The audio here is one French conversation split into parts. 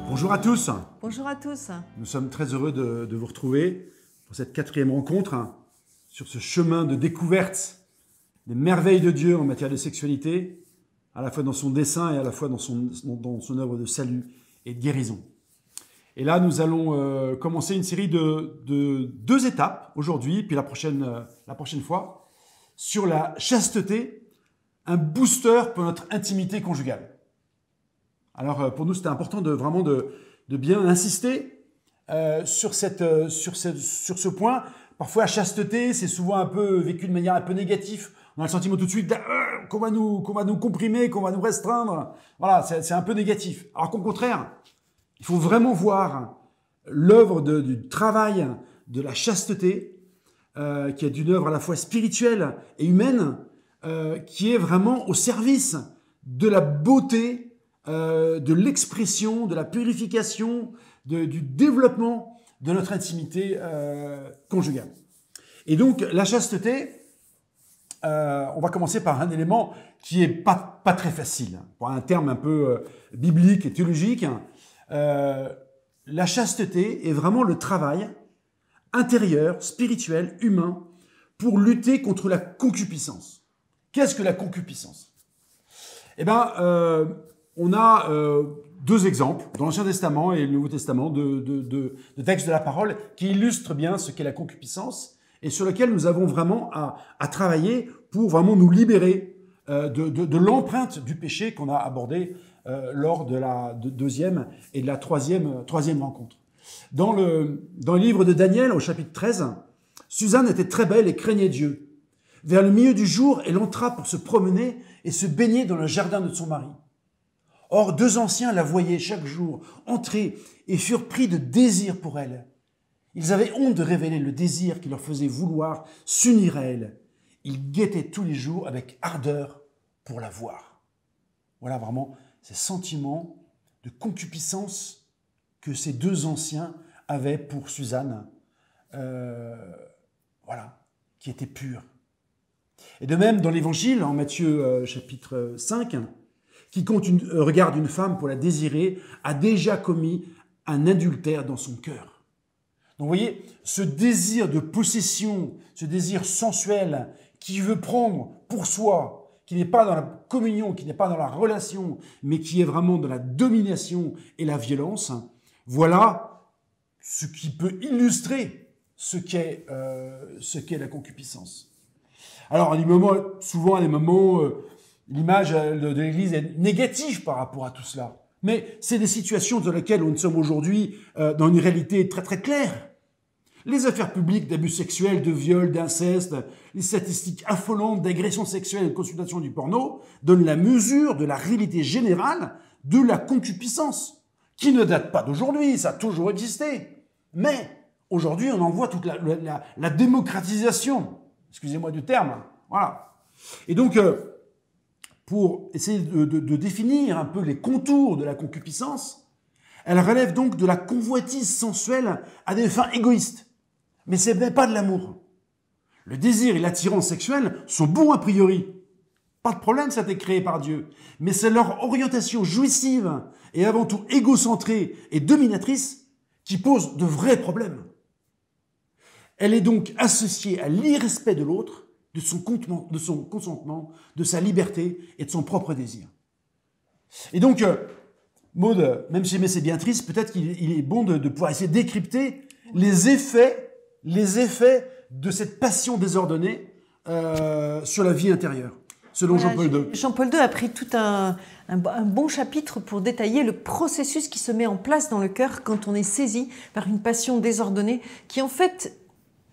Bonjour à tous. Bonjour à tous. Nous sommes très heureux de vous retrouver pour cette 4e rencontre sur ce chemin de découverte des merveilles de Dieu en matière de sexualité, à la fois dans son dessein et à la fois dans son œuvre de salut et de guérison. Et là, nous allons commencer une série de 2 étapes aujourd'hui, puis la prochaine fois, sur la chasteté, un booster pour notre intimité conjugale. Alors, pour nous, c'était important de bien insister sur ce point. Parfois, la chasteté, c'est souvent un peu vécu de manière un peu négative. On a le sentiment tout de suite qu'on va nous comprimer, qu'on va nous restreindre. Voilà, c'est un peu négatif. Alors qu'au contraire, il faut vraiment voir l'œuvre du travail de la chasteté, qui est une œuvre à la fois spirituelle et humaine, qui est vraiment au service de la beauté, de l'expression, de la purification, du développement de notre intimité conjugale. Et donc, la chasteté, on va commencer par un élément qui est pas très facile, pour un terme un peu biblique et théologique. La chasteté est vraiment le travail intérieur, spirituel, humain, pour lutter contre la concupiscence. Qu'est-ce que la concupiscence? Eh bien, on a 2 exemples dans l'Ancien Testament et le Nouveau Testament de textes de la parole qui illustrent bien ce qu'est la concupiscence et sur lesquels nous avons vraiment à travailler pour vraiment nous libérer de l'empreinte du péché qu'on a abordé lors de la 2e et de la 3e rencontre. Dans le livre de Daniel, au chapitre 13, Suzanne était très belle et craignait Dieu. Vers le milieu du jour, elle entra pour se promener et se baigner dans le jardin de son mari. Or, 2 anciens la voyaient chaque jour entrer et furent pris de désir pour elle. Ils avaient honte de révéler le désir qui leur faisait vouloir s'unir à elle. Ils guettaient tous les jours avec ardeur pour la voir. Voilà vraiment ces sentiments de concupiscence que ces 2 anciens avaient pour Suzanne, qui était pure. Et de même, dans l'Évangile, en Matthieu chapitre 5, quiconque regarde une femme pour la désirer a déjà commis un adultère dans son cœur. Donc vous voyez, ce désir de possession, ce désir sensuel qui veut prendre pour soi, qui n'est pas dans la communion, qui n'est pas dans la relation, mais qui est vraiment dans la domination et la violence, voilà ce qui peut illustrer ce qu'est la concupiscence. Alors, souvent, à des moments, l'image de l'Église est négative par rapport à tout cela. Mais c'est des situations dans lesquelles nous sommes aujourd'hui dans une réalité très très claire. Les affaires publiques d'abus sexuels, de viols, d'inceste, les statistiques affolantes d'agressions sexuelles et de consultation du porno donnent la mesure de la réalité générale de la concupiscence, qui ne date pas d'aujourd'hui, ça a toujours existé. Mais aujourd'hui, on en voit toute la démocratisation. Excusez-moi du terme. Voilà. Et donc, pour essayer de définir un peu les contours de la concupiscence, elle relève donc de la convoitise sensuelle à des fins égoïstes. Mais ce n'est pas de l'amour. Le désir et l'attirance sexuelle sont bons a priori. Pas de problème, ça a été créé par Dieu. Mais c'est leur orientation jouissive et avant tout égocentrée et dominatrice qui pose de vrais problèmes. Elle est donc associée à l'irrespect de l'autre, de son consentement, de sa liberté et de son propre désir. Et donc, Maud, même si c'est bien triste, peut-être qu'il est bon de pouvoir essayer de décrypter les effets de cette passion désordonnée sur la vie intérieure, selon Jean-Paul II. Jean-Paul II a pris tout un bon chapitre pour détailler le processus qui se met en place dans le cœur quand on est saisi par une passion désordonnée qui, en fait,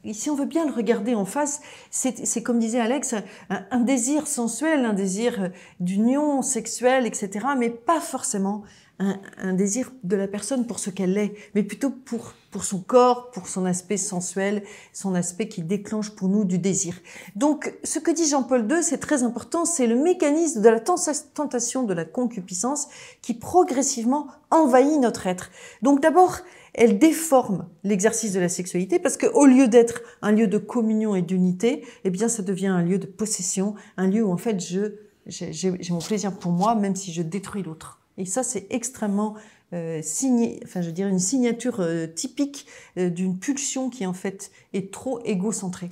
et si on veut bien le regarder en face, c'est comme disait Alex, un désir sensuel, un désir d'union sexuelle, etc., mais pas forcément un désir de la personne pour ce qu'elle est, mais plutôt pour son corps, pour son aspect sensuel, son aspect qui déclenche pour nous du désir. Donc, ce que dit Jean-Paul II, c'est très important, c'est le mécanisme de la tentation de la concupiscence qui progressivement envahit notre être. Donc d'abord, elle déforme l'exercice de la sexualité parce qu'au lieu d'être un lieu de communion et d'unité, eh bien, ça devient un lieu de possession, un lieu où en fait j'ai mon plaisir pour moi, même si je détruis l'autre. Et ça, c'est extrêmement une signature typique d'une pulsion qui en fait est trop égocentrée.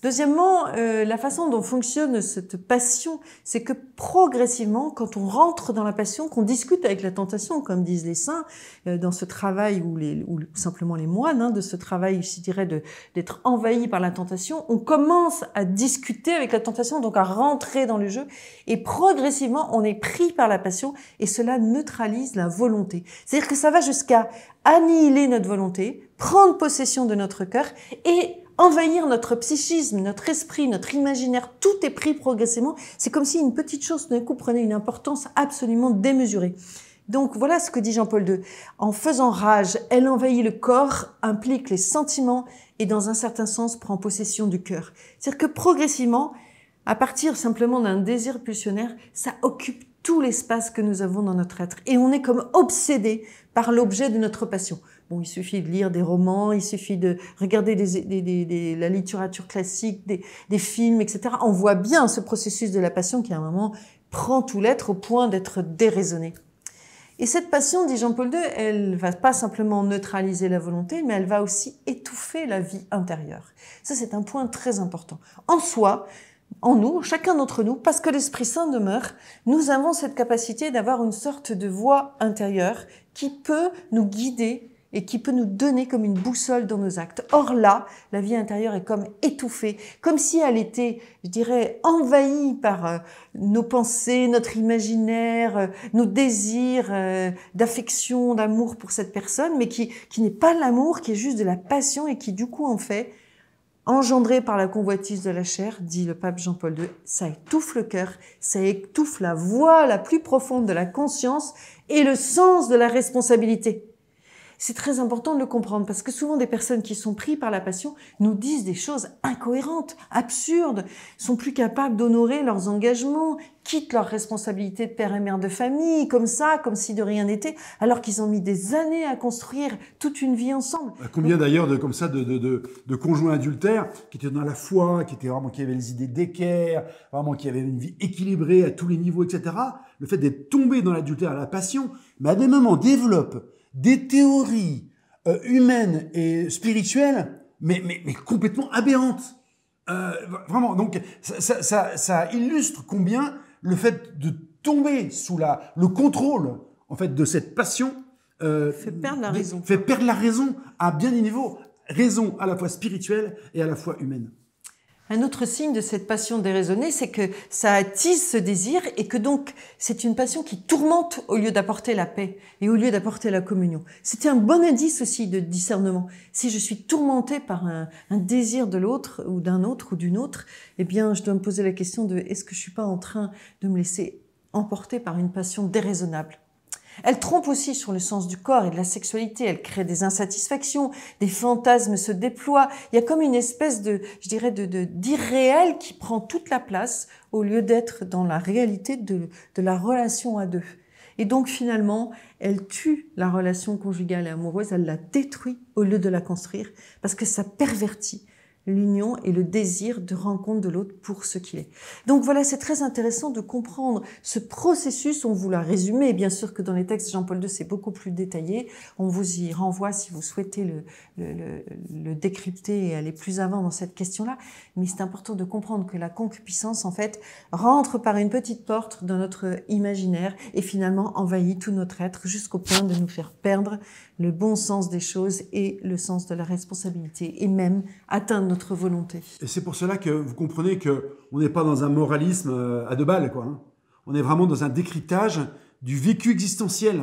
Deuxièmement, la façon dont fonctionne cette passion, c'est que progressivement, quand on rentre dans la passion, qu'on discute avec la tentation, comme disent les saints, dans ce travail, ou simplement les moines, de ce travail, je dirais, d'être envahi par la tentation, on commence à discuter avec la tentation, donc à rentrer dans le jeu, et progressivement, on est pris par la passion, et cela neutralise la volonté. C'est-à-dire que ça va jusqu'à annihiler notre volonté, prendre possession de notre cœur, et envahir notre psychisme, notre esprit, notre imaginaire, tout est pris progressivement. C'est comme si une petite chose d'un coup prenait une importance absolument démesurée. Donc voilà ce que dit Jean-Paul II. En faisant rage, elle envahit le corps, implique les sentiments et dans un certain sens prend possession du cœur. C'est-à-dire que progressivement, à partir simplement d'un désir pulsionnaire, ça occupe tout l'espace que nous avons dans notre être. Et on est comme obsédé par l'objet de notre passion. Bon, il suffit de lire des romans, il suffit de regarder la littérature classique, des films, etc. On voit bien ce processus de la passion qui, à un moment, prend tout l'être au point d'être déraisonné. Et cette passion, dit Jean-Paul II, elle va pas simplement neutraliser la volonté, mais elle va aussi étouffer la vie intérieure. Ça, c'est un point très important. En soi, en nous, chacun d'entre nous, parce que l'Esprit Saint demeure, nous avons cette capacité d'avoir une sorte de voix intérieure qui peut nous guider et qui peut nous donner comme une boussole dans nos actes. Or là, la vie intérieure est comme étouffée, comme si elle était, je dirais, envahie par nos pensées, notre imaginaire, nos désirs d'affection, d'amour pour cette personne, mais qui n'est pas de l'amour, qui est juste de la passion et qui du coup en fait, engendré par la convoitise de la chair, dit le pape Jean-Paul II, ça étouffe le cœur, ça étouffe la voix la plus profonde de la conscience et le sens de la responsabilité. C'est très important de le comprendre parce que souvent des personnes qui sont prises par la passion nous disent des choses incohérentes, absurdes, sont plus capables d'honorer leurs engagements, quittent leurs responsabilités de père et mère de famille, comme ça, comme si de rien n'était, alors qu'ils ont mis des années à construire toute une vie ensemble. Combien d'ailleurs de conjoints adultères qui étaient dans la foi, qui avaient les idées d'équerre, vraiment qui avaient une vie équilibrée à tous les niveaux, etc. Le fait d'être tombé dans l'adultère à la passion, mais à des moments développe des théories humaines et spirituelles, mais complètement aberrantes. Vraiment, donc ça illustre combien le fait de tomber sous le contrôle en fait de cette passion fait perdre la raison. Fait perdre la raison à bien des niveaux, raison à la fois spirituelle et à la fois humaine. Un autre signe de cette passion déraisonnée, c'est que ça attise ce désir et que donc c'est une passion qui tourmente au lieu d'apporter la paix et au lieu d'apporter la communion. C'était un bon indice aussi de discernement. Si je suis tourmentée par un désir de l'autre ou d'un autre ou d'une autre, eh bien je dois me poser la question de est-ce que je suis pas en train de me laisser emporter par une passion déraisonnable? Elle trompe aussi sur le sens du corps et de la sexualité. Elle crée des insatisfactions, des fantasmes se déploient. Il y a comme une espèce d'irréel qui prend toute la place au lieu d'être dans la réalité de la relation à deux. Et donc finalement, elle tue la relation conjugale et amoureuse, elle la détruit au lieu de la construire parce que ça pervertit l'union et le désir de rencontre de l'autre pour ce qu'il est. Donc voilà, c'est très intéressant de comprendre ce processus. On vous l'a résumé, bien sûr que dans les textes de Jean-Paul II, c'est beaucoup plus détaillé. On vous y renvoie si vous souhaitez le décrypter et aller plus avant dans cette question-là. Mais c'est important de comprendre que la concupiscence, en fait, rentre par une petite porte dans notre imaginaire et finalement envahit tout notre être jusqu'au point de nous faire perdre le bon sens des choses et le sens de la responsabilité et même atteindre notre volonté. Et c'est pour cela que vous comprenez qu'on n'est pas dans un moralisme à deux balles, quoi. Hein. On est vraiment dans un décryptage du vécu existentiel,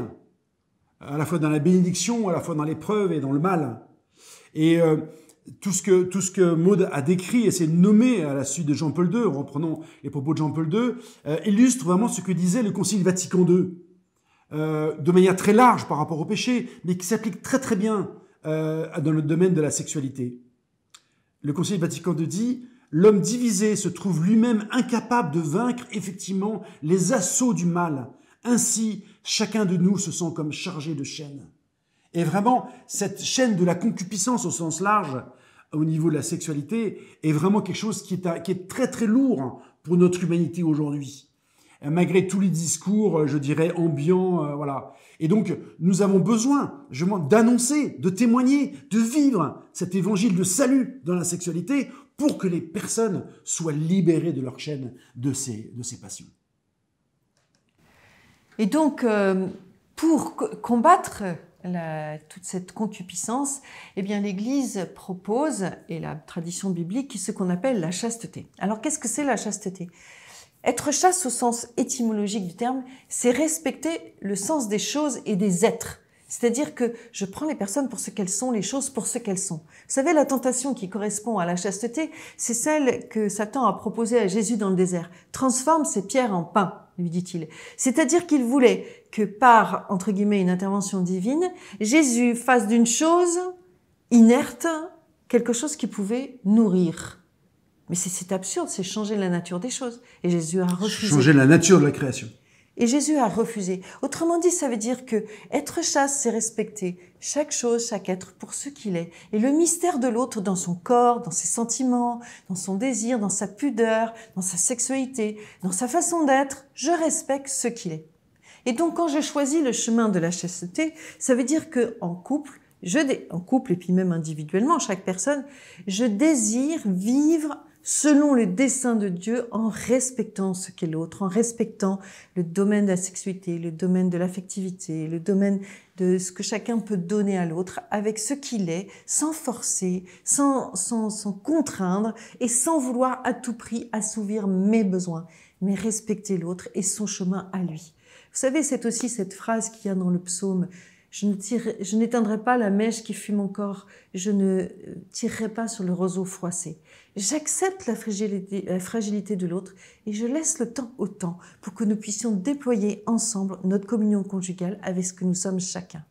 à la fois dans la bénédiction, à la fois dans l'épreuve et dans le mal. Et tout ce que Maud a décrit et s'est nommé à la suite de Jean-Paul II, en reprenant les propos de Jean-Paul II, illustre vraiment ce que disait le Concile Vatican II, de manière très large par rapport au péché, mais qui s'applique très très bien dans le domaine de la sexualité. Le Concile Vatican II dit « L'homme divisé se trouve lui-même incapable de vaincre effectivement les assauts du mal. Ainsi, chacun de nous se sent comme chargé de chaînes. » Et vraiment, cette chaîne de la concupiscence au sens large, au niveau de la sexualité, est vraiment quelque chose qui est très très lourd pour notre humanité aujourd'hui. malgré tous les discours, je dirais, ambiants, voilà. Et donc, nous avons besoin, d'annoncer, de témoigner, de vivre cet évangile de salut dans la sexualité pour que les personnes soient libérées de leur chaîne de ces passions. Et donc, pour combattre toute cette concupiscence, eh bien, l'Église propose, et la tradition biblique, ce qu'on appelle la chasteté. Alors, qu'est-ce que c'est la chasteté ? Être chaste au sens étymologique du terme, c'est respecter le sens des choses et des êtres. C'est-à-dire que je prends les personnes pour ce qu'elles sont, les choses pour ce qu'elles sont. Vous savez, la tentation qui correspond à la chasteté, c'est celle que Satan a proposée à Jésus dans le désert. « Transforme ces pierres en pain », lui dit-il. C'est-à-dire qu'il voulait que par, entre guillemets, une intervention divine, Jésus fasse d'une chose inerte quelque chose qui pouvait nourrir. Mais c'est absurde, c'est changer la nature des choses. Et Jésus a refusé. Changer la nature de la création. Et Jésus a refusé. Autrement dit, ça veut dire que être chaste, c'est respecter chaque chose, chaque être pour ce qu'il est. Et le mystère de l'autre dans son corps, dans ses sentiments, dans son désir, dans sa pudeur, dans sa sexualité, dans sa façon d'être, je respecte ce qu'il est. Et donc, quand je choisis le chemin de la chasteté, ça veut dire que en couple et puis même individuellement, chaque personne, je désire vivre selon le dessein de Dieu, en respectant ce qu'est l'autre, en respectant le domaine de la sexualité, le domaine de l'affectivité, le domaine de ce que chacun peut donner à l'autre, avec ce qu'il est, sans forcer, sans contraindre et sans vouloir à tout prix assouvir mes besoins, mais respecter l'autre et son chemin à lui. Vous savez, c'est aussi cette phrase qu'il y a dans le psaume: je n'éteindrai pas la mèche qui fume encore, je ne tirerai pas sur le roseau froissé. J'accepte la fragilité de l'autre et je laisse le temps au temps pour que nous puissions déployer ensemble notre communion conjugale avec ce que nous sommes chacun.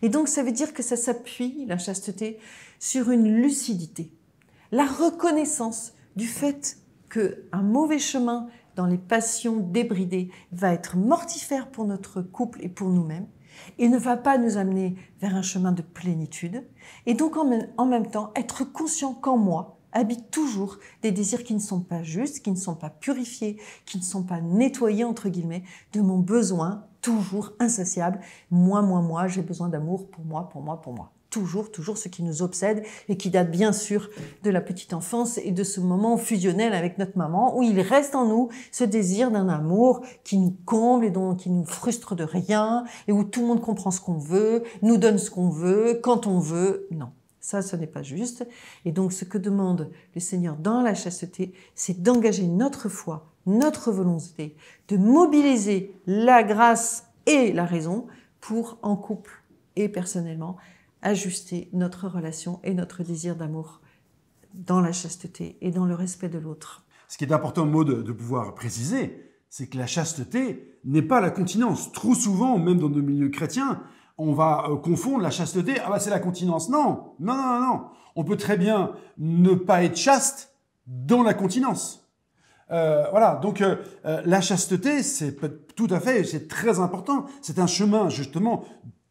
Et donc, ça veut dire que ça s'appuie, la chasteté, sur une lucidité. La reconnaissance du fait qu'un mauvais chemin dans les passions débridées va être mortifère pour notre couple et pour nous-mêmes, et ne va pas nous amener vers un chemin de plénitude. Et donc, en même temps, être conscient qu'en moi habitent toujours des désirs qui ne sont pas justes, qui ne sont pas purifiés, qui ne sont pas nettoyés, entre guillemets, de mon besoin toujours insatiable. Moi, j'ai besoin d'amour pour moi. Toujours ce qui nous obsède et qui date bien sûr de la petite enfance et de ce moment fusionnel avec notre maman où il reste en nous ce désir d'un amour qui nous comble et qui nous frustre de rien et où tout le monde comprend ce qu'on veut, nous donne ce qu'on veut, quand on veut. Non, ça, ce n'est pas juste. Et donc, ce que demande le Seigneur dans la chasteté, c'est d'engager notre foi, notre volonté, de mobiliser la grâce et la raison pour, en couple et personnellement, ajuster notre relation et notre désir d'amour dans la chasteté et dans le respect de l'autre. Ce qui est important, Maud, de pouvoir préciser, c'est que la chasteté n'est pas la continence. Trop souvent, même dans nos milieux chrétiens, on va confondre la chasteté, c'est la continence. Non. On peut très bien ne pas être chaste dans la continence. Donc la chasteté, c'est très important. C'est un chemin, justement,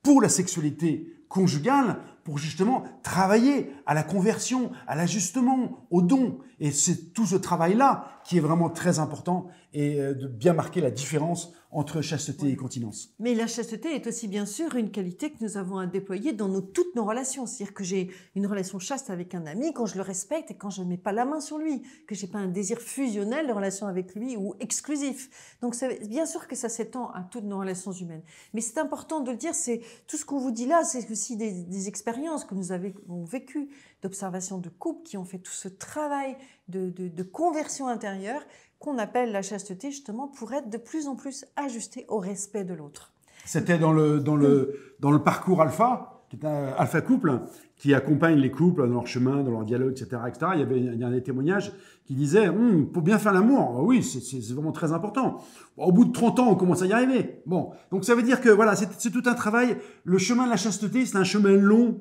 pour la sexualité conjugale, pour justement travailler à la conversion, à l'ajustement, au don. Et c'est tout ce travail-là qui est vraiment très important et de bien marquer la différence entre chasteté et continence. Mais la chasteté est aussi bien sûr une qualité que nous avons à déployer dans toutes nos relations. C'est-à-dire que j'ai une relation chaste avec un ami quand je le respecte et quand je ne mets pas la main sur lui, que je n'ai pas un désir fusionnel de relation avec lui ou exclusif. Donc bien sûr que ça s'étend à toutes nos relations humaines. Mais c'est important de le dire, c'est tout ce qu'on vous dit là, c'est aussi des expériences que nous avons vécues, d'observation de couple qui ont fait tout ce travail de conversion intérieure qu'on appelle la chasteté, justement, pour être de plus en plus ajusté au respect de l'autre. C'était dans le parcours Alpha, qui est un Alpha Couple, qui accompagne les couples dans leur chemin, dans leur dialogue, etc. Il y a des témoignages qui disaient pour bien faire l'amour, oui, c'est vraiment très important. Au bout de 30 ans, on commence à y arriver. Bon, donc ça veut dire que voilà, c'est tout un travail. Le chemin de la chasteté, c'est un chemin long,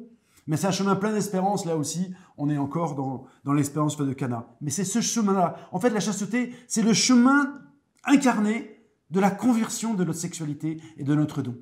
mais c'est un chemin plein d'espérance. Là aussi, on est encore dans l'espérance de Cana. Mais c'est ce chemin-là. En fait, la chasteté, c'est le chemin incarné de la conversion de notre sexualité et de notre don.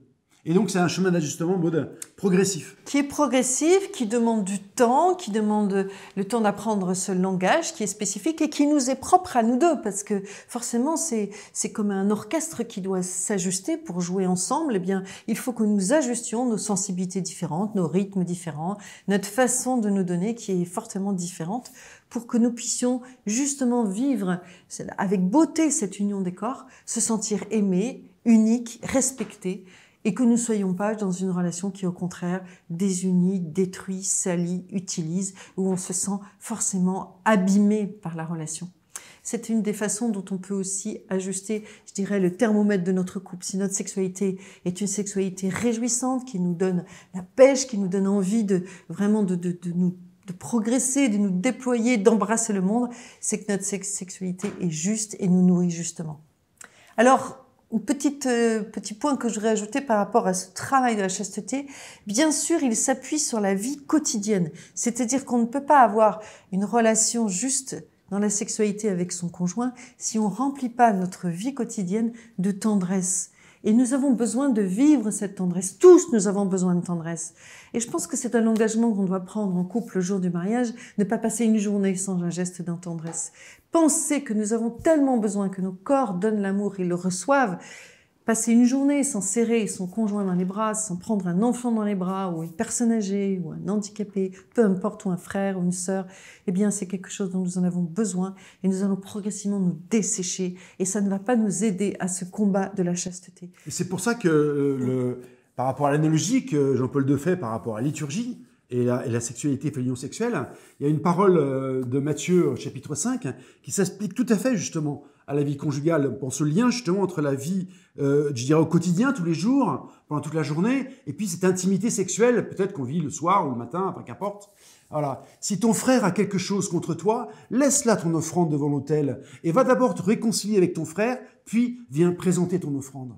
Et donc, c'est un chemin d'ajustement, Maud, progressif. Qui est progressif, qui demande du temps, qui demande le temps d'apprendre ce langage qui est spécifique et qui nous est propre à nous deux, parce que forcément, c'est comme un orchestre qui doit s'ajuster pour jouer ensemble. Eh bien, il faut que nous ajustions nos sensibilités différentes, nos rythmes différents, notre façon de nous donner qui est fortement différente pour que nous puissions justement vivre avec beauté cette union des corps, se sentir aimés, uniques, respectés, et que nous ne soyons pas dans une relation qui, au contraire, désunie, détruit, salit, utilise, où on se sent forcément abîmé par la relation. C'est une des façons dont on peut aussi ajuster, je dirais, le thermomètre de notre couple. Si notre sexualité est une sexualité réjouissante, qui nous donne la pêche, qui nous donne envie de vraiment de progresser, de nous déployer, d'embrasser le monde, c'est que notre sexualité est juste et nous nourrit justement. Alors, un petit point que je voudrais ajouter par rapport à ce travail de la chasteté, bien sûr, il s'appuie sur la vie quotidienne. C'est-à-dire qu'on ne peut pas avoir une relation juste dans la sexualité avec son conjoint si on ne remplit pas notre vie quotidienne de tendresse. Et nous avons besoin de vivre cette tendresse. Tous, nous avons besoin de tendresse. Et je pense que c'est un engagement qu'on doit prendre en couple le jour du mariage, ne pas passer une journée sans un geste de tendresse. Penser que nous avons tellement besoin que nos corps donnent l'amour et le reçoivent. Passer une journée sans serrer son conjoint dans les bras, sans prendre un enfant dans les bras, ou une personne âgée, ou un handicapé, peu importe, ou un frère ou une sœur, eh bien c'est quelque chose dont nous en avons besoin et nous allons progressivement nous dessécher et ça ne va pas nous aider à ce combat de la chasteté. Et c'est pour ça que, par rapport à l'analogie que Jean-Paul II fait par rapport à la liturgie et la sexualité et l'union sexuelle, il y a une parole de Matthieu, chapitre 5, qui s'explique tout à fait justement à la vie conjugale, pour ce lien justement entre la vie, je dirais au quotidien, tous les jours, pendant toute la journée, et puis cette intimité sexuelle, peut-être qu'on vit le soir ou le matin, enfin qu'importe. Voilà. Si ton frère a quelque chose contre toi, laisse là ton offrande devant l'autel et va d'abord te réconcilier avec ton frère, puis viens présenter ton offrande.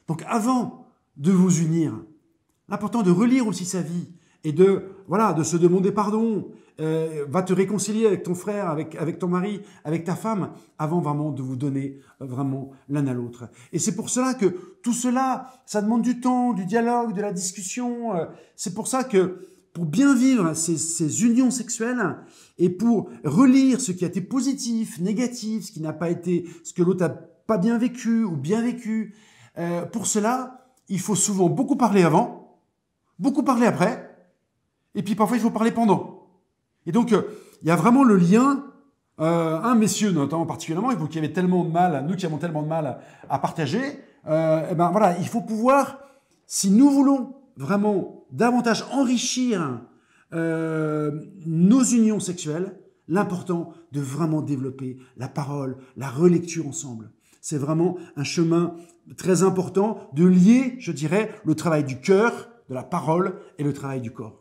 Donc avant de vous unir, l'important de relire aussi sa vie et de se demander pardon. Va te réconcilier avec ton frère, avec ton mari, avec ta femme, avant vraiment de vous donner vraiment l'un à l'autre. Et c'est pour cela que tout cela, ça demande du temps, du dialogue, de la discussion. C'est pour ça que pour bien vivre ces unions sexuelles et pour relire ce qui a été positif, négatif, ce qui n'a pas été, ce que l'autre n'a pas bien vécu ou bien vécu, pour cela, il faut souvent beaucoup parler avant, beaucoup parler après, et puis parfois il faut parler pendant. Et donc, il y a vraiment le lien, messieurs notamment particulièrement, vous qui avez tellement de mal, nous qui avons tellement de mal à partager, il faut pouvoir, si nous voulons vraiment davantage enrichir nos unions sexuelles, l'important de vraiment développer la parole, la relecture ensemble. C'est vraiment un chemin très important de lier, je dirais, le travail du cœur, de la parole et le travail du corps.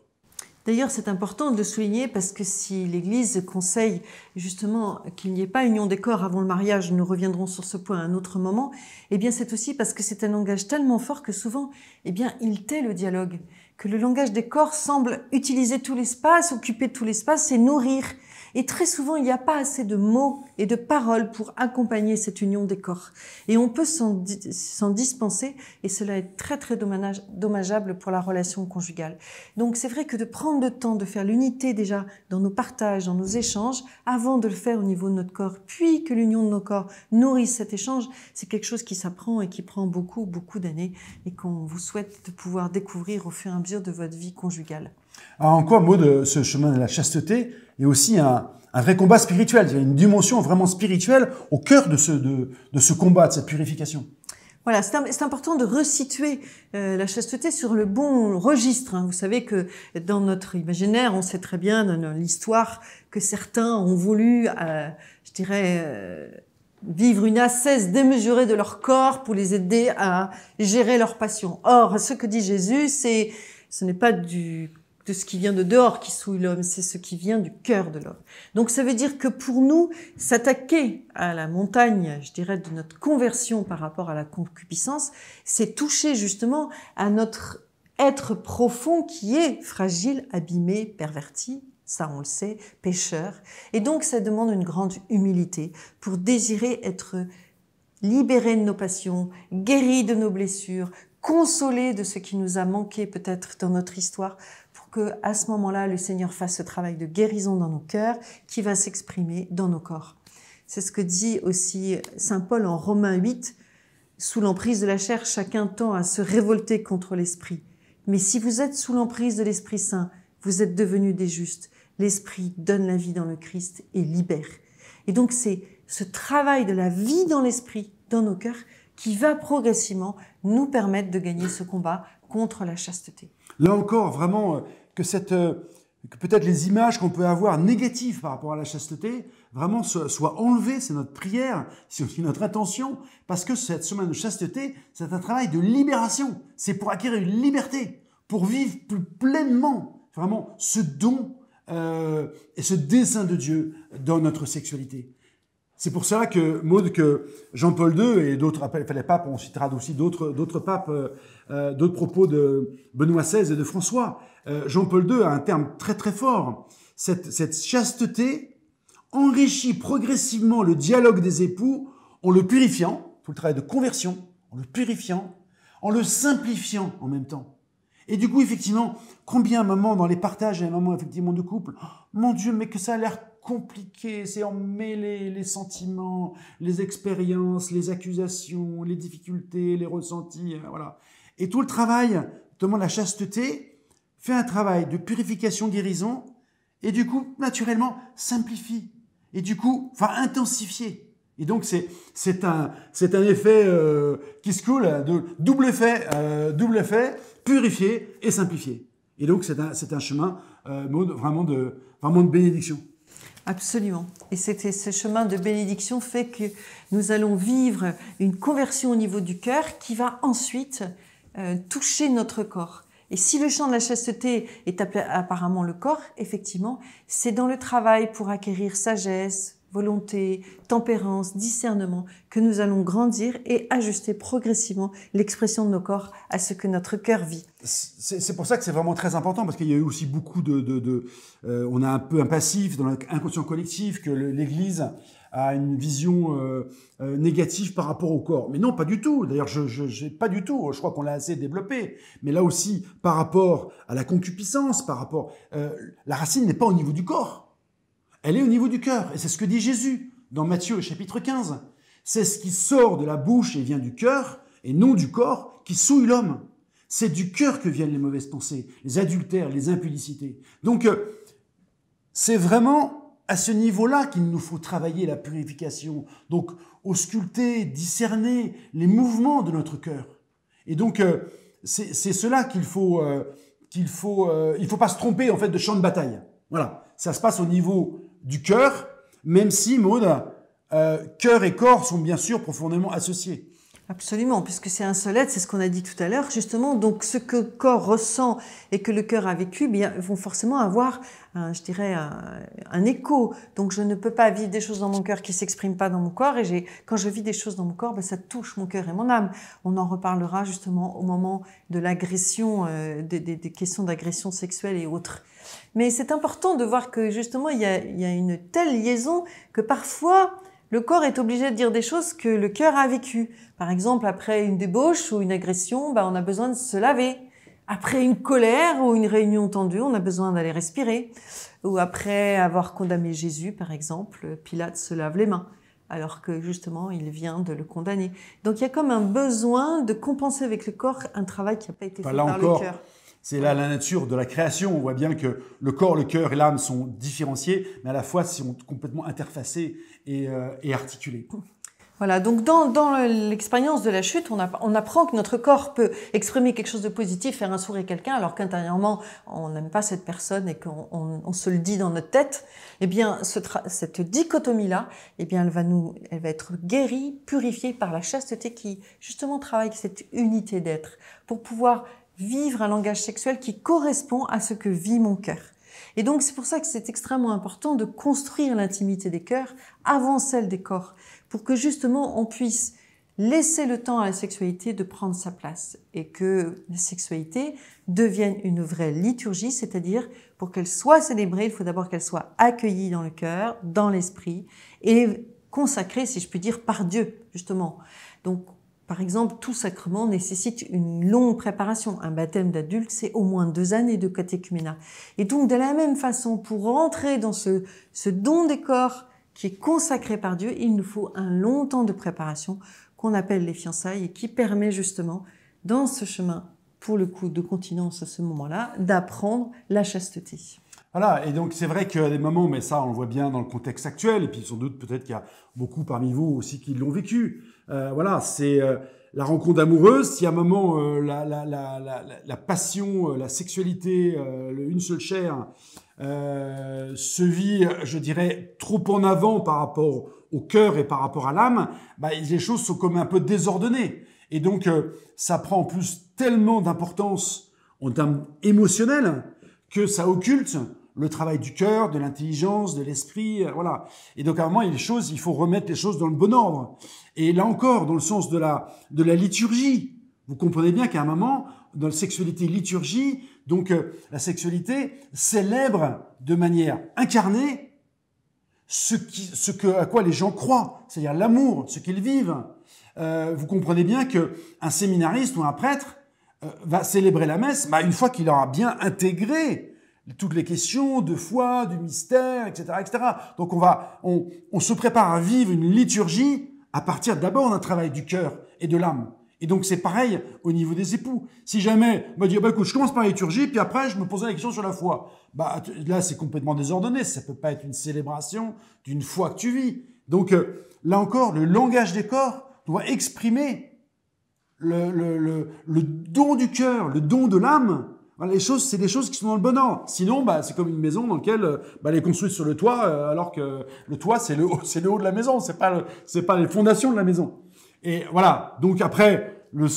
D'ailleurs, c'est important de le souligner parce que si l'Église conseille justement qu'il n'y ait pas union des corps avant le mariage, nous reviendrons sur ce point à un autre moment, eh bien c'est aussi parce que c'est un langage tellement fort que souvent, eh bien, il tait le dialogue, que le langage des corps semble utiliser tout l'espace, occuper tout l'espace et nourrir. Et très souvent, il n'y a pas assez de mots et de paroles pour accompagner cette union des corps. Et on peut s'en dispenser, et cela est très très dommageable pour la relation conjugale. Donc c'est vrai que de prendre le temps de faire l'unité déjà dans nos partages, dans nos échanges, avant de le faire au niveau de notre corps, puis que l'union de nos corps nourrisse cet échange, c'est quelque chose qui s'apprend et qui prend beaucoup, beaucoup d'années et qu'on vous souhaite de pouvoir découvrir au fur et à mesure de votre vie conjugale. Alors en quoi, Maud, ce chemin de la chasteté est aussi un vrai combat spirituel. Il y a une dimension vraiment spirituelle au cœur de ce combat, de cette purification. Voilà, c'est important de resituer la chasteté sur le bon registre. Vous savez que dans notre imaginaire, on sait très bien dans l'histoire que certains ont voulu, vivre une ascèse démesurée de leur corps pour les aider à gérer leur passion. Or, ce que dit Jésus, ce n'est pas de ce qui vient de dehors qui souille l'homme, c'est ce qui vient du cœur de l'homme. Donc ça veut dire que pour nous, s'attaquer à la montagne, je dirais, de notre conversion par rapport à la concupiscence, c'est toucher justement à notre être profond qui est fragile, abîmé, perverti, ça on le sait, pécheur. Et donc ça demande une grande humilité pour désirer être libérés de nos passions, guéris de nos blessures, consoler de ce qui nous a manqué peut-être dans notre histoire, pour que à ce moment-là, le Seigneur fasse ce travail de guérison dans nos cœurs qui va s'exprimer dans nos corps. C'est ce que dit aussi saint Paul en Romains 8. Sous l'emprise de la chair, chacun tend à se révolter contre l'esprit. Mais si vous êtes sous l'emprise de l'Esprit Saint, vous êtes devenus des justes. L'Esprit donne la vie dans le Christ et libère. Et donc c'est ce travail de la vie dans l'Esprit, dans nos cœurs, qui va progressivement nous permettre de gagner ce combat contre la chasteté. Là encore, vraiment, que peut-être les images qu'on peut avoir négatives par rapport à la chasteté, vraiment soient enlevées, c'est notre prière, c'est aussi notre intention, parce que cette semaine de chasteté, c'est un travail de libération. C'est pour acquérir une liberté, pour vivre plus pleinement, vraiment, ce don et ce dessein de Dieu dans notre sexualité. C'est pour ça que, Maud, que Jean-Paul II et d'autres les papes, on citera aussi d'autres papes, d'autres propos de Benoît XVI et de François. Jean-Paul II a un terme très très fort. Cette chasteté enrichit progressivement le dialogue des époux en le purifiant, tout le travail de conversion, en le purifiant, en le simplifiant en même temps. Et du coup, effectivement, combien un moment dans les partages et un moment effectivement de couple, oh, mon Dieu, mais que ça a l'air compliqué, c'est emmêler les sentiments, les expériences, les accusations, les difficultés, les ressentis, voilà. Et tout le travail, notamment la chasteté, fait un travail de purification, guérison, et du coup, naturellement, simplifie. Et du coup, intensifier. Et donc, c'est un effet qui se coule de double effet, purifier et simplifier. Et donc, c'est un chemin vraiment de bénédiction. Absolument. Et ce chemin de bénédiction fait que nous allons vivre une conversion au niveau du cœur qui va ensuite toucher notre corps. Et si le champ de la chasteté est apparemment le corps, effectivement, c'est dans le travail pour acquérir sagesse, volonté, tempérance, discernement, que nous allons grandir et ajuster progressivement l'expression de nos corps à ce que notre cœur vit. C'est pour ça que c'est vraiment très important, parce qu'il y a eu aussi beaucoup on a un peu un passif dans l'inconscient collectif, que l'Église a une vision négative par rapport au corps. Mais non, pas du tout. D'ailleurs, pas du tout. Je crois qu'on l'a assez développé. Mais là aussi, par rapport à la concupiscence, la racine n'est pas au niveau du corps. Elle est au niveau du cœur. Et c'est ce que dit Jésus dans Matthieu chapitre 15. C'est ce qui sort de la bouche et vient du cœur, et non du corps, qui souille l'homme. C'est du cœur que viennent les mauvaises pensées, les adultères, les impudicités. Donc, c'est vraiment à ce niveau-là qu'il nous faut travailler la purification. Donc, ausculter, discerner les mouvements de notre cœur. Et donc, c'est cela qu'il faut pas se tromper en fait de champ de bataille. Voilà, ça se passe au niveau du cœur, même si, Maud, cœur et corps sont bien sûr profondément associés. Absolument, puisque c'est un seul être, c'est ce qu'on a dit tout à l'heure, justement. Donc, ce que le corps ressent et que le cœur a vécu, bien, vont forcément avoir, un écho. Donc, je ne peux pas vivre des choses dans mon cœur qui s'expriment pas dans mon corps. Et quand je vis des choses dans mon corps, ça touche mon cœur et mon âme. On en reparlera justement au moment de l'agression, des questions d'agression sexuelle et autres. Mais c'est important de voir que justement, il y a une telle liaison que parfois, le corps est obligé de dire des choses que le cœur a vécues. Par exemple, après une débauche ou une agression, on a besoin de se laver. Après une colère ou une réunion tendue, on a besoin d'aller respirer. Ou après avoir condamné Jésus, par exemple, Pilate se lave les mains, alors que justement, il vient de le condamner. Donc il y a comme un besoin de compenser avec le corps un travail qui n'a pas été fait par le cœur. C'est là la nature de la création. On voit bien que le corps, le cœur et l'âme sont différenciés, mais à la fois sont complètement interfacés et articulés. Voilà, donc dans l'expérience de la chute, on apprend que notre corps peut exprimer quelque chose de positif, faire un sourire à quelqu'un, alors qu'intérieurement, on n'aime pas cette personne et qu'on se le dit dans notre tête. Eh bien, cette dichotomie-là, eh bien, elle va être guérie, purifiée par la chasteté qui, justement, travaille cette unité d'être pour pouvoir vivre un langage sexuel qui correspond à ce que vit mon cœur. Et donc, c'est pour ça que c'est extrêmement important de construire l'intimité des cœurs avant celle des corps, pour que justement on puisse laisser le temps à la sexualité de prendre sa place et que la sexualité devienne une vraie liturgie, c'est-à-dire pour qu'elle soit célébrée, il faut d'abord qu'elle soit accueillie dans le cœur, dans l'esprit et consacrée, si je puis dire, par Dieu, justement. Donc, par exemple, tout sacrement nécessite une longue préparation. Un baptême d'adulte, c'est au moins 2 années de catéchuménat. Et donc, de la même façon, pour rentrer dans ce don des corps qui est consacré par Dieu, il nous faut un long temps de préparation qu'on appelle les fiançailles et qui permet justement, dans ce chemin, pour le coup de continence à ce moment-là, d'apprendre la chasteté. Voilà, et donc c'est vrai qu'il y a des moments, mais ça on le voit bien dans le contexte actuel, et puis sans doute peut-être qu'il y a beaucoup parmi vous aussi qui l'ont vécu. Voilà, c'est la rencontre amoureuse. Si à un moment la passion, la sexualité, une seule chair se vit, je dirais, trop en avant par rapport au cœur et par rapport à l'âme, bah, les choses sont comme un peu désordonnées. Et donc ça prend en plus tellement d'importance en termes émotionnels que ça occulte le travail du cœur, de l'intelligence, de l'esprit, voilà. Et donc à un moment, il faut remettre les choses dans le bon ordre. Et là encore, dans le sens de la liturgie, vous comprenez bien qu'à un moment, dans la sexualité liturgie, donc la sexualité célèbre de manière incarnée à quoi les gens croient, c'est-à-dire l'amour, ce qu'ils vivent. Vous comprenez bien qu'un séminariste ou un prêtre va célébrer la messe une fois qu'il aura bien intégré toutes les questions de foi, du mystère, etc., etc. Donc on se prépare à vivre une liturgie à partir d'abord d'un travail du cœur et de l'âme. Et donc c'est pareil au niveau des époux. Si jamais on va dire écoute, je commence par la liturgie, puis après je me pose la question sur la foi. Là c'est complètement désordonné. Ça peut pas être une célébration d'une foi que tu vis. Donc là encore, le langage des corps doit exprimer le don du cœur, le don de l'âme. Les choses, c'est des choses qui sont dans le bon ordre. Sinon, c'est comme une maison dans laquelle elle est construite sur le toit, alors que le toit c'est le haut de la maison, c'est pas les fondations de la maison. Et voilà. Donc après, le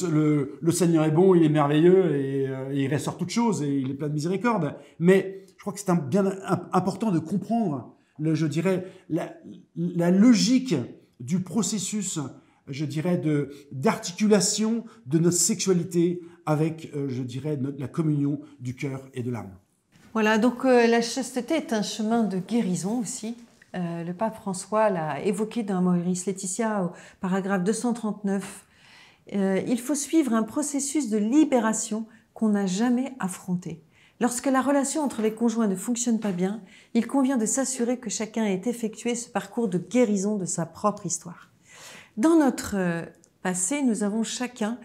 Seigneur est bon, il est merveilleux et il restaure toutes choses et il est plein de miséricorde. Mais je crois que c'est bien important de comprendre, je dirais, la logique du processus, je dirais, d'articulation de notre sexualité avec, je dirais, la communion du cœur et de l'âme. Voilà, donc la chasteté est un chemin de guérison aussi. Le pape François l'a évoqué dans Amoris Laetitia au paragraphe 239. Il faut suivre un processus de libération qu'on n'a jamais affronté. Lorsque la relation entre les conjoints ne fonctionne pas bien, il convient de s'assurer que chacun ait effectué ce parcours de guérison de sa propre histoire. Dans notre passé, nous avons chacun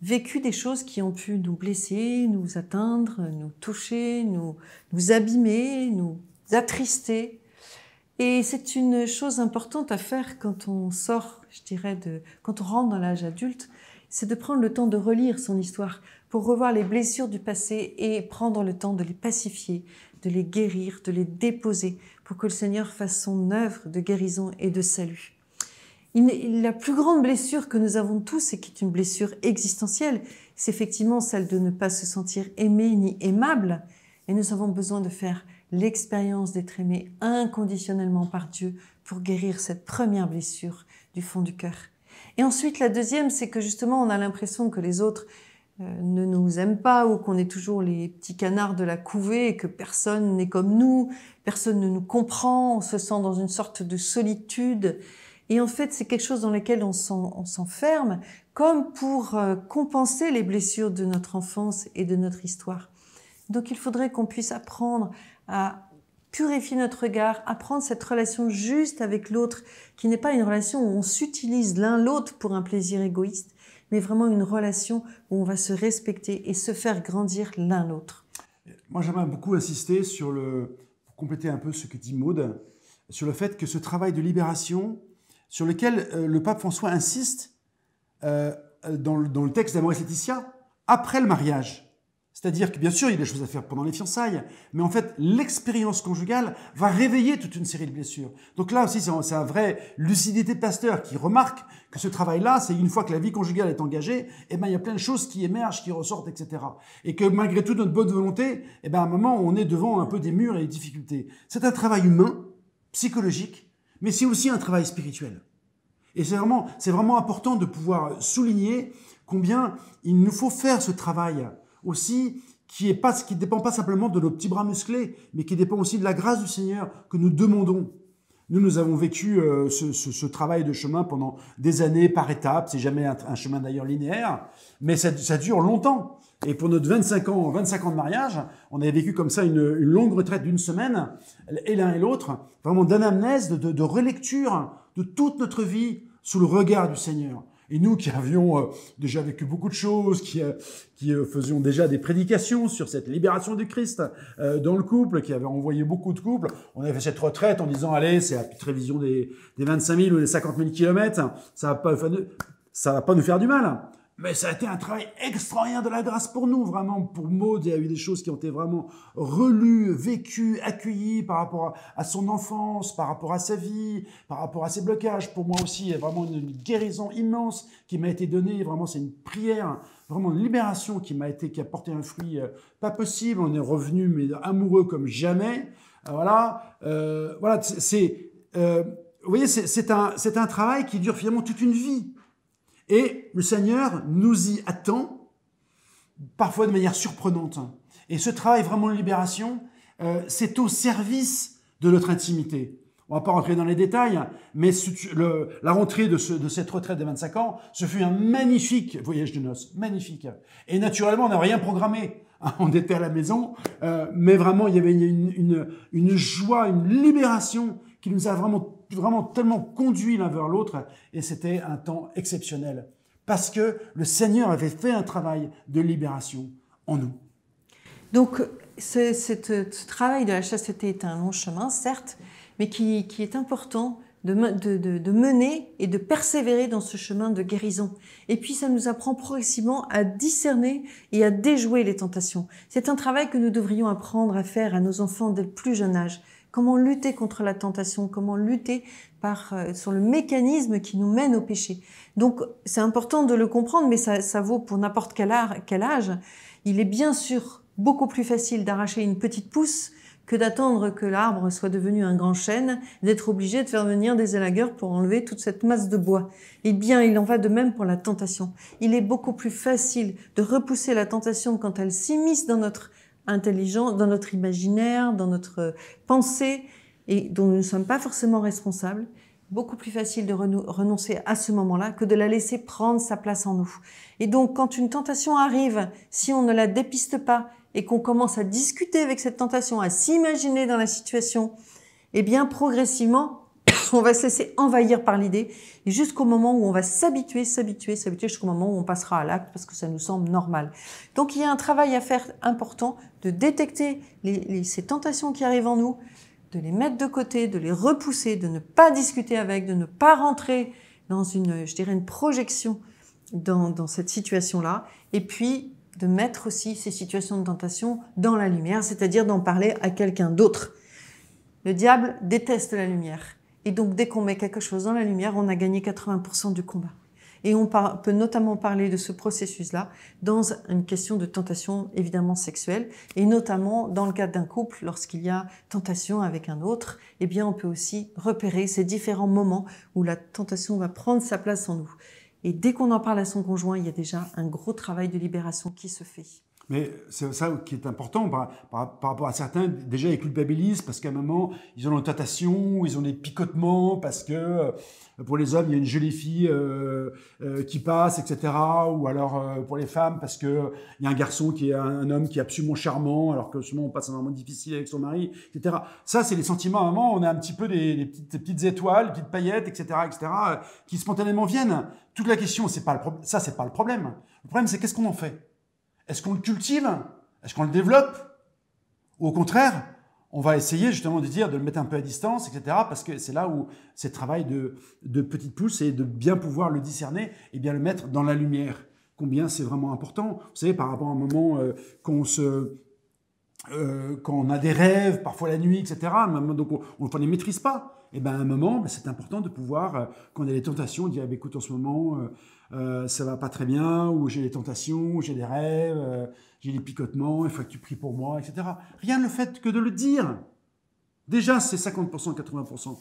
vécu des choses qui ont pu nous blesser, nous atteindre, nous toucher, nous abîmer, nous attrister. Et c'est une chose importante à faire quand on sort, je dirais, quand on rentre dans l'âge adulte, c'est de prendre le temps de relire son histoire pour revoir les blessures du passé et prendre le temps de les pacifier, de les guérir, de les déposer pour que le Seigneur fasse son œuvre de guérison et de salut. La plus grande blessure que nous avons tous et qui est une blessure existentielle, c'est effectivement celle de ne pas se sentir aimé ni aimable. Et nous avons besoin de faire l'expérience d'être aimé inconditionnellement par Dieu pour guérir cette première blessure du fond du cœur. Et ensuite, la deuxième, c'est que justement, on a l'impression que les autres ne nous aiment pas ou qu'on est toujours les petits canards de la couvée et que personne n'est comme nous, personne ne nous comprend, on se sent dans une sorte de solitude. Et en fait, c'est quelque chose dans lequel on s'enferme, comme pour compenser les blessures de notre enfance et de notre histoire. Donc il faudrait qu'on puisse apprendre à purifier notre regard, apprendre cette relation juste avec l'autre, qui n'est pas une relation où on s'utilise l'un l'autre pour un plaisir égoïste, mais vraiment une relation où on va se respecter et se faire grandir l'un l'autre. Moi, j'aimerais beaucoup insister pour compléter un peu ce que dit Maud, sur le fait que ce travail de libération, sur lequel le pape François insiste dans le texte d'Amoris Laetitia, après le mariage. C'est-à-dire que bien sûr, il y a des choses à faire pendant les fiançailles, mais en fait, l'expérience conjugale va réveiller toute une série de blessures. Donc là aussi, c'est un vrai lucidité de pasteur qui remarque que ce travail-là, c'est une fois que la vie conjugale est engagée, il y a plein de choses qui émergent, qui ressortent, etc. Et que malgré toute notre bonne volonté, à un moment, on est devant un peu des murs et des difficultés. C'est un travail humain, psychologique, mais c'est aussi un travail spirituel. Et c'est vraiment important de pouvoir souligner combien il nous faut faire ce travail aussi qui dépend pas simplement de nos petits bras musclés, mais qui dépend aussi de la grâce du Seigneur que nous demandons. Nous avons vécu ce travail de chemin pendant des années par étapes. C'est jamais un chemin d'ailleurs linéaire, mais ça dure longtemps. Et pour notre 25 ans de mariage, on avait vécu comme ça une longue retraite d'une semaine, et l'un et l'autre, vraiment d'anamnèse, de relecture de toute notre vie sous le regard du Seigneur. Et nous qui avions déjà vécu beaucoup de choses, qui faisions déjà des prédications sur cette libération du Christ dans le couple, qui avaient envoyé beaucoup de couples, on avait fait cette retraite en disant, allez, c'est la petite révision des 25 000 ou des 50 000 kilomètres, ça va pas nous faire du mal. Mais ça a été un travail extraordinaire de la grâce pour nous, vraiment. Pour Maud, il y a eu des choses qui ont été vraiment relues, vécues, accueillies par rapport à son enfance, par rapport à sa vie, par rapport à ses blocages. Pour moi aussi, il y a vraiment une guérison immense qui m'a été donnée. Vraiment, c'est une prière, vraiment une libération qui a porté un fruit pas possible. On est revenu mais amoureux comme jamais. Voilà, vous voyez, c'est un travail qui dure finalement toute une vie. Et le Seigneur nous y attend, parfois de manière surprenante. Et ce travail vraiment de libération, c'est au service de notre intimité. On ne va pas rentrer dans les détails, mais la rentrée de cette retraite des 25 ans, ce fut un magnifique voyage de noces, magnifique. Et naturellement, on n'a rien programmé. On était à la maison, mais vraiment, il y avait une joie, une libération qui nous a vraiment tellement conduits l'un vers l'autre, et c'était un temps exceptionnel, parce que le Seigneur avait fait un travail de libération en nous. Donc, ce travail de la chasteté est un long chemin, certes, mais qui est important de mener et de persévérer dans ce chemin de guérison. Et puis, ça nous apprend progressivement à discerner et à déjouer les tentations. C'est un travail que nous devrions apprendre à faire à nos enfants dès le plus jeune âge. Comment lutter contre la tentation, comment lutter sur le mécanisme qui nous mène au péché. Donc, c'est important de le comprendre, mais ça vaut pour n'importe quel âge. Il est bien sûr beaucoup plus facile d'arracher une petite pousse que d'attendre que l'arbre soit devenu un grand chêne, d'être obligé de faire venir des élagueurs pour enlever toute cette masse de bois. Eh bien, il en va de même pour la tentation. Il est beaucoup plus facile de repousser la tentation quand elle s'immisce dans notre intelligence, dans notre imaginaire, dans notre pensée, et dont nous ne sommes pas forcément responsables. Beaucoup plus facile de renoncer à ce moment-là que de la laisser prendre sa place en nous. Et donc, quand une tentation arrive, si on ne la dépiste pas et qu'on commence à discuter avec cette tentation, à s'imaginer dans la situation, eh bien, progressivement, on va se laisser envahir par l'idée, et jusqu'au moment où on va s'habituer, jusqu'au moment où on passera à l'acte, parce que ça nous semble normal. Donc, il y a un travail à faire important de détecter ces tentations qui arrivent en nous, de les mettre de côté, de les repousser, de ne pas discuter avec, de ne pas rentrer dans une projection dans cette situation-là, et puis de mettre aussi ces situations de tentation dans la lumière, c'est-à-dire d'en parler à quelqu'un d'autre. Le diable déteste la lumière. Et donc, dès qu'on met quelque chose dans la lumière, on a gagné 80% du combat. Et on peut notamment parler de ce processus-là dans une question de tentation, évidemment sexuelle, et notamment dans le cadre d'un couple, lorsqu'il y a tentation avec un autre, eh bien, on peut aussi repérer ces différents moments où la tentation va prendre sa place en nous. Et dès qu'on en parle à son conjoint, il y a déjà un gros travail de libération qui se fait. Mais c'est ça qui est important par rapport à certains. Déjà, ils culpabilisent parce qu'à un moment, ils ont une tentation, ils ont des picotements parce que pour les hommes, il y a une jolie fille qui passe, etc. Ou alors pour les femmes parce que il y a un garçon qui est un homme qui est absolument charmant, alors que souvent on passe un moment difficile avec son mari, etc. Ça, c'est les sentiments. À un moment, on a un petit peu des petites étoiles, des petites paillettes, etc., qui spontanément viennent. Toute la question, c'est pas le problème. Le problème, c'est qu'est-ce qu'on en fait? Est-ce qu'on le cultive? Est-ce qu'on le développe? Ou au contraire, on va essayer justement de le mettre un peu à distance, etc. Parce que c'est là où c'est le travail de petite pousse et de bien pouvoir le discerner et bien le mettre dans la lumière. Combien c'est vraiment important. Vous savez, par rapport à un moment quand on a des rêves, parfois la nuit, etc. Donc on ne les maîtrise pas. Et bien à un moment, c'est important de pouvoir, quand il y a des tentations, dire écoute, en ce moment, ça va pas très bien, ou j'ai des tentations, ou j'ai des rêves, j'ai des picotements, il faut que tu pries pour moi, etc. Rien le fait que de le dire. Déjà, c'est 50%, 80%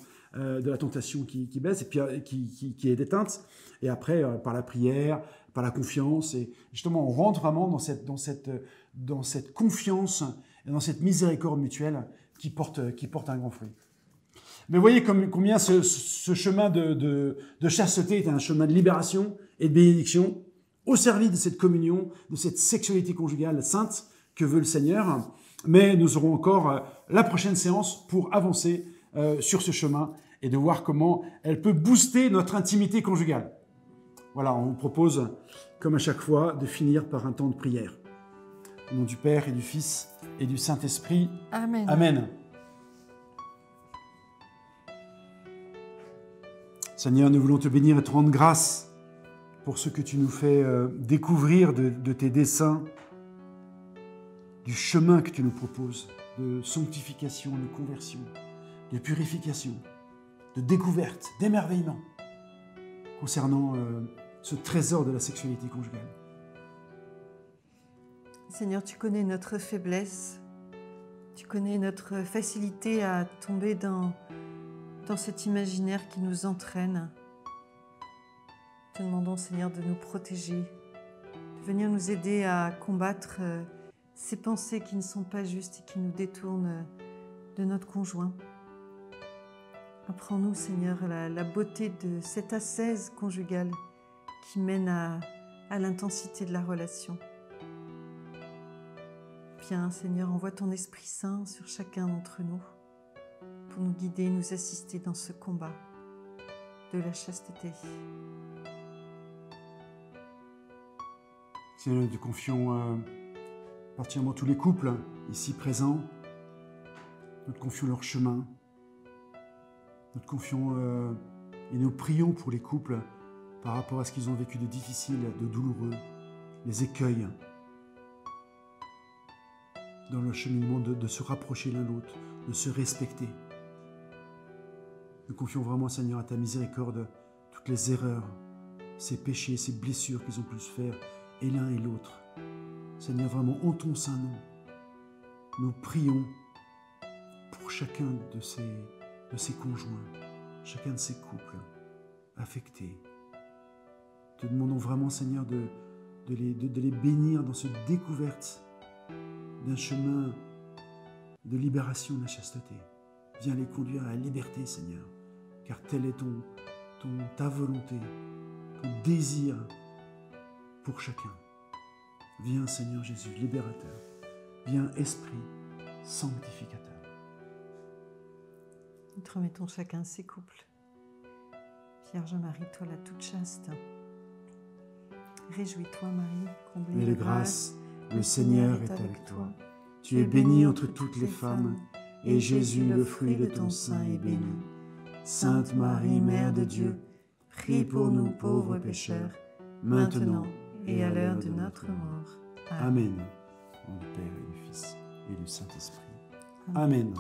de la tentation qui baisse et puis qui est éteinte. Et après, par la prière, par la confiance, et justement, on rentre vraiment dans cette confiance et dans cette miséricorde mutuelle qui porte un grand fruit. Mais voyez combien ce chemin de chasteté est un chemin de libération et de bénédiction au service de cette communion, de cette sexualité conjugale sainte que veut le Seigneur. Mais nous aurons encore la prochaine séance pour avancer sur ce chemin et de voir comment elle peut booster notre intimité conjugale. Voilà, on vous propose, comme à chaque fois, de finir par un temps de prière. Au nom du Père et du Fils et du Saint-Esprit. Amen. Amen. Seigneur, nous voulons te bénir et te rendre grâce pour ce que tu nous fais découvrir de tes desseins, du chemin que tu nous proposes, de sanctification, de conversion, de purification, de découverte, d'émerveillement concernant ce trésor de la sexualité conjugale. Seigneur, tu connais notre faiblesse, tu connais notre facilité à tomber dans cet imaginaire qui nous entraîne. Te demandons, Seigneur, de nous protéger, de venir nous aider à combattre ces pensées qui ne sont pas justes et qui nous détournent de notre conjoint. Apprends-nous, Seigneur, la beauté de cette ascèse conjugale qui mène à l'intensité de la relation. Viens, Seigneur, envoie ton Esprit Saint sur chacun d'entre nous pour nous guider, nous assister dans ce combat de la chasteté. Seigneur, nous te confions particulièrement tous les couples ici présents. Nous te confions leur chemin. Nous te confions et nous prions pour les couples par rapport à ce qu'ils ont vécu de difficile, de douloureux, les écueils dans le cheminement de se rapprocher l'un l'autre, de se respecter. Nous confions vraiment, Seigneur, à ta miséricorde toutes les erreurs, ces péchés, ces blessures qu'ils ont pu se faire, et l'un et l'autre. Seigneur, vraiment, en ton saint nom, nous prions pour chacun de ces conjoints, chacun de ces couples affectés. Te demandons vraiment, Seigneur, de les bénir dans cette découverte d'un chemin de libération de la chasteté. Viens les conduire à la liberté, Seigneur, car telle est ta volonté, ton désir pour chacun. Viens, Seigneur Jésus, libérateur. Viens, Esprit sanctificateur. Nous te remettons chacun ses couples. Vierge Marie, toi la toute chaste. Réjouis-toi, Marie, comblée de grâce, le Seigneur est avec toi. Tu es bénie entre toutes les femmes, et Jésus, le fruit de ton sein, est béni. Sainte Marie, Mère de Dieu, prie pour nous pauvres pécheurs, maintenant et à l'heure de notre mort. Amen. Au nom du Père et du Fils et du Saint-Esprit. Amen.